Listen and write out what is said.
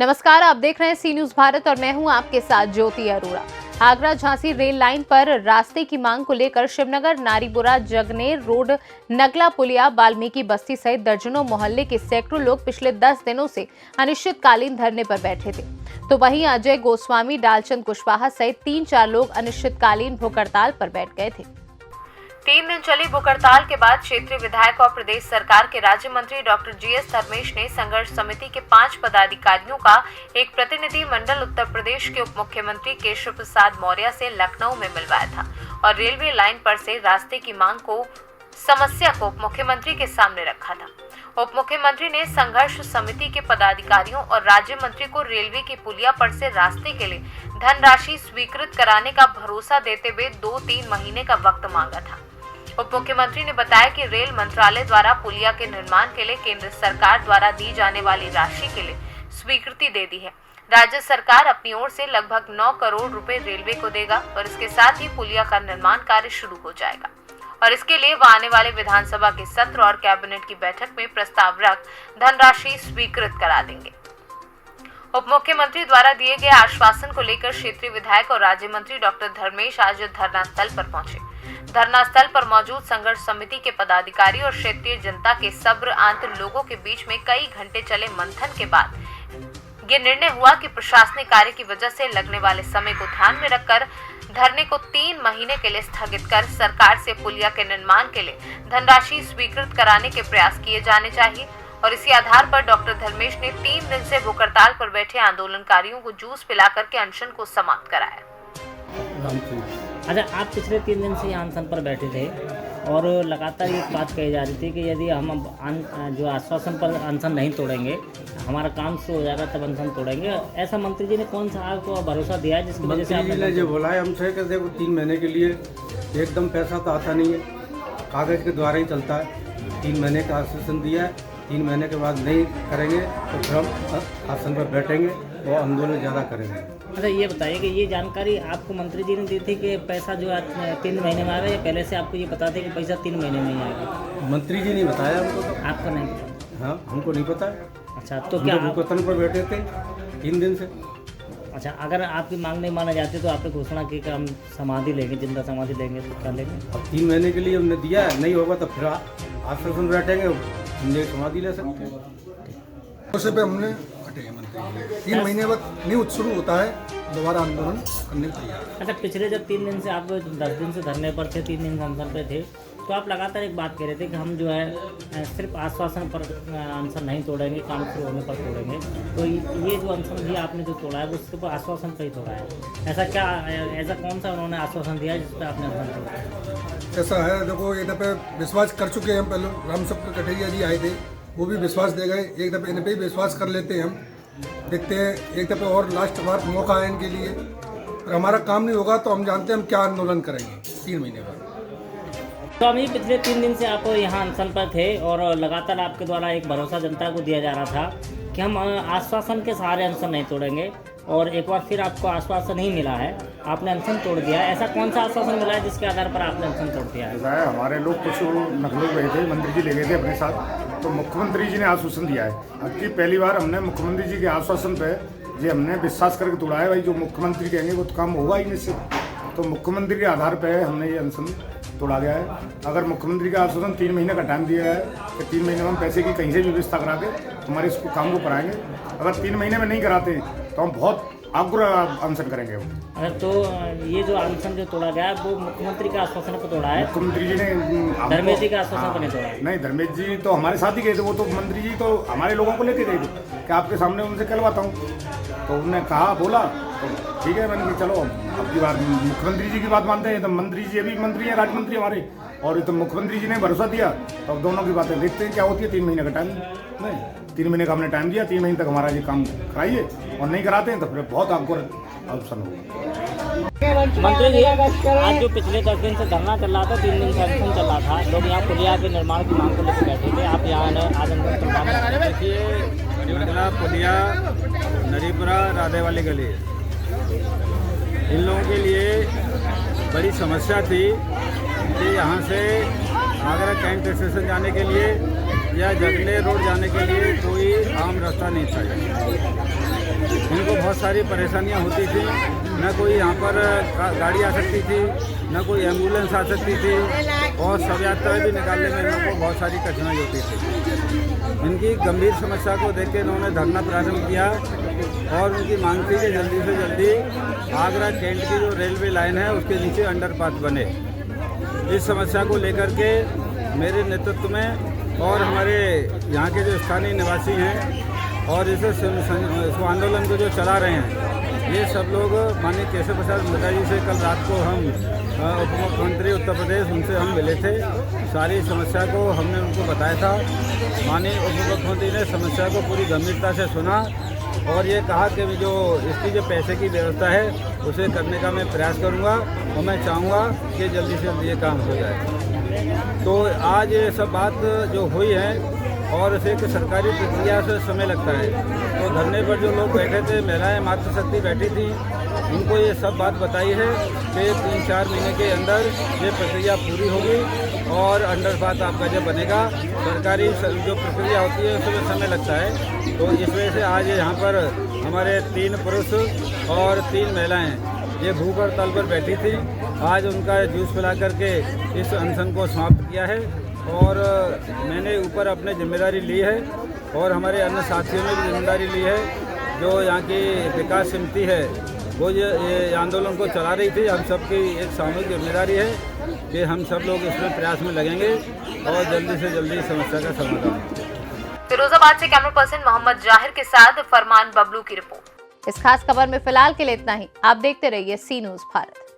नमस्कार, आप देख रहे हैं सी न्यूज भारत और मैं हूं आपके साथ ज्योति अरोड़ा। आगरा झांसी रेल लाइन पर रास्ते की मांग को लेकर शिवनगर, नारीपुरा, जगनेर रोड, नगला पुलिया, वाल्मीकि बस्ती सहित दर्जनों मोहल्ले के सैकड़ों लोग पिछले 10 दिनों से अनिश्चितकालीन धरने पर बैठे थे। तो वहीं अजय गोस्वामी, डालचंद कुशवाहा सहित 3-4 लोग अनिश्चितकालीन भूख हड़ताल पर बैठ गए थे। 3 दिन चली भूख हड़ताल के बाद क्षेत्रीय विधायक और प्रदेश सरकार के राज्य मंत्री डॉक्टर जीएस धर्मेश ने संघर्ष समिति के 5 पदाधिकारियों का एक प्रतिनिधि मंडल उत्तर प्रदेश के उप मुख्यमंत्री केशव प्रसाद मौर्य से लखनऊ में मिलवाया था और रेलवे लाइन पर से रास्ते की मांग को समस्या को उप मुख्यमंत्री के सामने रखा था। उप मुख्यमंत्री ने संघर्ष समिति के पदाधिकारियों और राज्य मंत्री को रेलवे की पुलिया पर से रास्ते के लिए धनराशि स्वीकृत कराने का भरोसा देते हुए 2-3 महीने का वक्त मांगा था। उप मुख्यमंत्री ने बताया कि रेल मंत्रालय द्वारा पुलिया के निर्माण के लिए केंद्र सरकार द्वारा दी जाने वाली राशि के लिए स्वीकृति दे दी है। राज्य सरकार अपनी ओर से लगभग 9 करोड़ रुपए रेलवे को देगा और इसके साथ ही पुलिया का निर्माण कार्य शुरू हो जाएगा और इसके लिए वह आने वाले विधानसभा के सत्र और कैबिनेट की बैठक में प्रस्ताव रख धनराशि स्वीकृत करा देंगे। उप मुख्यमंत्री द्वारा दिए गए आश्वासन को लेकर क्षेत्रीय विधायक और राज्य मंत्री डॉक्टर धर्मेश आज धरना स्थल पर पहुंचे। धरना स्थल पर मौजूद संघर्ष समिति के पदाधिकारी और क्षेत्रीय जनता के सब्र आंत लोगों के बीच में कई घंटे चले मंथन के बाद ये निर्णय हुआ कि प्रशासनिक कार्य की वजह से लगने वाले समय को ध्यान में रखकर धरने को 3 महीने के लिए स्थगित कर सरकार से पुलिया के निर्माण के लिए धनराशि स्वीकृत कराने के प्रयास किए जाने चाहिए और इसी आधार पर डॉक्टर धर्मेश ने 3 दिन से भूख हड़ताल पर बैठे आंदोलनकारियों को जूस पिलाकर के अनशन को समाप्त कराया। अच्छा, आप पिछले 3 दिन से यहाँ अनशन पर बैठे थे और लगातार ये बात कही जा रही थी कि यदि हम जो आश्वासन पर अनशन नहीं तोड़ेंगे, हमारा काम शुरू हो जाएगा तब अनशन तोड़ेंगे। ऐसा मंत्री जी ने कौन सा आपको भरोसा दिया है जिसकी वजह से आपने जो बोला है हमसे कि देखो 3 महीने के लिए एकदम पैसा तो आता नहीं है, कागज़ के द्वारा ही चलता है। 3 महीने का आश्वासन दिया है, 3 महीने के बाद नहीं करेंगे तो फिर हम आसन पर बैठेंगे और आंदोलन ज़्यादा करेंगे। अच्छा, ये बताइए कि ये जानकारी आपको मंत्री जी ने दी थी कि पैसा जो 3 महीने में आएगा या पहले से आपको ये पता था कि पैसा 3 महीने में ही आएगा? मंत्री जी ने बताया हमको। तो आपको नहीं पता? हाँ, हमको नहीं पता। अच्छा, तो क्या भूखतन पर बैठे थे 3 दिन से। अच्छा, अगर आपकी मांग नहीं माना जाती तो आपने घोषणा की कि हम समाधि लेंगे, जिंदा समाधि लेंगे, तो क्या लेंगे? अब 3 महीने के लिए हमने दिया है, नहीं होगा तो फिर आश्वासन बैठेंगे, जिंदगी समाधि ले सकते हैं। उसे पे हमने हटे मंत्री 3 महीने बाद न्यूज शुरू होता है, दोबारा आंदोलन करने को तैयार है। अच्छा, पिछले जब 3 दिन से आप 10 दिन से धरने पर थे, 3 दिन से अनशन पे थे, तो आप लगातार एक बात कह रहे थे कि हम जो है सिर्फ आश्वासन पर अनशन नहीं तोड़ेंगे, काम शुरू होने पर तोड़ेंगे। तो ये जो अनशन भी आपने जो तोड़ा है वो सिर्फ आश्वासन पर ही तोड़ा है। ऐसा कौन सा उन्होंने आश्वासन दिया जिस पर आपने अनशन तोड़ा? ऐसा है, देखो एक दफ़े विश्वास कर चुके हैं। पहले राम सब कटरिया जी आए थे, वो भी विश्वास दे गए। एक दफ़े इन पर ही विश्वास कर लेते हैं, हम देखते हैं एक दफ़े और लास्ट बार मौका है इनके लिए। और हमारा काम नहीं होगा तो हम जानते हैं हम क्या आंदोलन करेंगे 3 महीने बाद। तो अभी पिछले 3 दिन से आप यहाँ अनशन पर थे और लगातार आपके द्वारा एक भरोसा जनता को दिया जा रहा था कि हम आश्वासन के सहारे अनशन नहीं तोड़ेंगे और एक बार फिर आपको आश्वासन ही मिला है, आपने अनशन तोड़ दिया। ऐसा कौन सा आश्वासन मिला है जिसके आधार पर आपने अनशन तोड़ दिया है? हमारे लोग कुछ नकलों गए थे, मंत्री जी ले गए थे अपने साथ, तो मुख्यमंत्री जी ने आश्वासन दिया है। अब की पहली बार हमने मुख्यमंत्री जी के आश्वासन पे जो हमने विश्वास करके तोड़ा है, भाई जो मुख्यमंत्री कहेंगे वो तो काम होगा ही निश्चित। तो मुख्यमंत्री के आधार पर हमने ये अनशन तोड़ा गया है। अगर मुख्यमंत्री का आश्वासन 3 महीने का टाइम दिया है कि 3 महीने में हम पैसे की कहीं से भी व्यवस्था करा के हमारे इसको काम को कराएंगे। अगर 3 महीने में नहीं कराते तो हम बहुत आग्रह अनशन करेंगे। अगर तो ये जो अनशन जो तोड़ा गया है वो मुख्यमंत्री के आश्वासन पर तोड़ा है, मुख्यमंत्री जी ने धर्मेश जी के आश्वासन पर नहीं तोड़ा है? नहीं, धर्मेश जी तो हमारे साथ ही गए थे, वो तो मंत्री जी तो हमारे लोगों को लेके गए थे कि आपके सामने उनसे कहलवाता हूँ। तो उन्होंने कहा, बोला तो ठीक है, मैंने कहा चलो अब की बार मुख्यमंत्री जी की बात मानते हैं। तो मंत्री जी अभी मंत्री हैं, राज्य मंत्री हमारे, और तो मुख्यमंत्री जी ने भरोसा दिया, तो अब दोनों की बातें देखते हैं क्या होती है। 3 महीने का टाइम नहीं, 3 महीने का हमने टाइम दिया, 3 महीने तक हमारा ये काम कराइए और नहीं कराते हैं तो फिर बहुत आपको अनशन होगा। मंत्री जी, आज जो पिछले 10 दिन से धरना चल रहा था, 3 दिन से अनशन चल रहा था, लोग यहाँ पुलिया के निर्माण की मांग को लेकर बैठे थे, आप यहाँ आज अनशन? देखिए, नगला पुलिया, नरीपुरा, राधे वाली गली, इन लोगों के लिए बड़ी समस्या थी कि यहाँ से आगरा कैंट स्टेशन जाने के लिए या जगनेर रोड जाने के लिए कोई आम रास्ता नहीं था। इनको बहुत सारी परेशानियां होती थी, न कोई यहाँ पर गाड़ी आ सकती थी, न कोई एम्बुलेंस आ सकती थी और शव यात्राएँ भी निकालने में इन लोगों को बहुत सारी कठिनाई होती थी। इनकी गंभीर समस्या को देख के इन्होंने धरना प्रारंभ किया और उनकी मांग थी कि जल्दी से जल्दी आगरा कैंट की जो रेलवे लाइन है उसके नीचे अंडरपास बने। इस समस्या को लेकर के मेरे नेतृत्व में और हमारे यहाँ के जो स्थानीय निवासी हैं और इस आंदोलन को जो चला रहे हैं, ये सब लोग माननीय केशव प्रसाद मौर्य जी से कल रात को हम उप मुख्यमंत्री उत्तर प्रदेश उनसे हम मिले थे। सारी समस्या को हमने उनको बताया था। माननीय उप मुख्यमंत्री ने समस्या को पूरी गंभीरता से सुना और ये कहा कि जो इसकी जो पैसे की व्यवस्था है उसे करने का मैं प्रयास करूँगा और मैं चाहूँगा कि जल्दी से जल्दी ये काम हो जाए। तो आज ये सब बात जो हुई है और इसे एक सरकारी प्रक्रिया से समय लगता है, तो धरने पर जो लोग बैठे थे, महिलाएं मातृशक्ति बैठी थी, उनको ये सब बात बताई है कि 3-4 महीने के अंदर ये प्रक्रिया पूरी होगी और अंडरपास आपका जब बनेगा। सरकारी जो प्रक्रिया होती है उसमें समय लगता है, तो इस वजह से आज यहाँ पर हमारे 3 पुरुष और 3 महिलाएँ ये भूख हड़ताल पर बैठी थी। आज उनका जूस पिला करके इस अनशन को समाप्त किया है और मैंने ऊपर अपने जिम्मेदारी ली है और हमारे अन्य साथियों ने भी जिम्मेदारी ली है। जो यहाँ की विकास समिति है वो ये आंदोलन को चला रही थी। हम सबकी एक सामूहिक जिम्मेदारी है कि हम सब लोग इसमें प्रयास में लगेंगे और जल्दी से जल्दी समस्या का समाधान। फिरोजाबाद से कैमरा पर्सन मोहम्मद जाहिर के साथ फरमान बबलू की रिपोर्ट। इस खास खबर में फिलहाल के लिए इतना ही। आप देखते रहिए सी न्यूज़ भारत।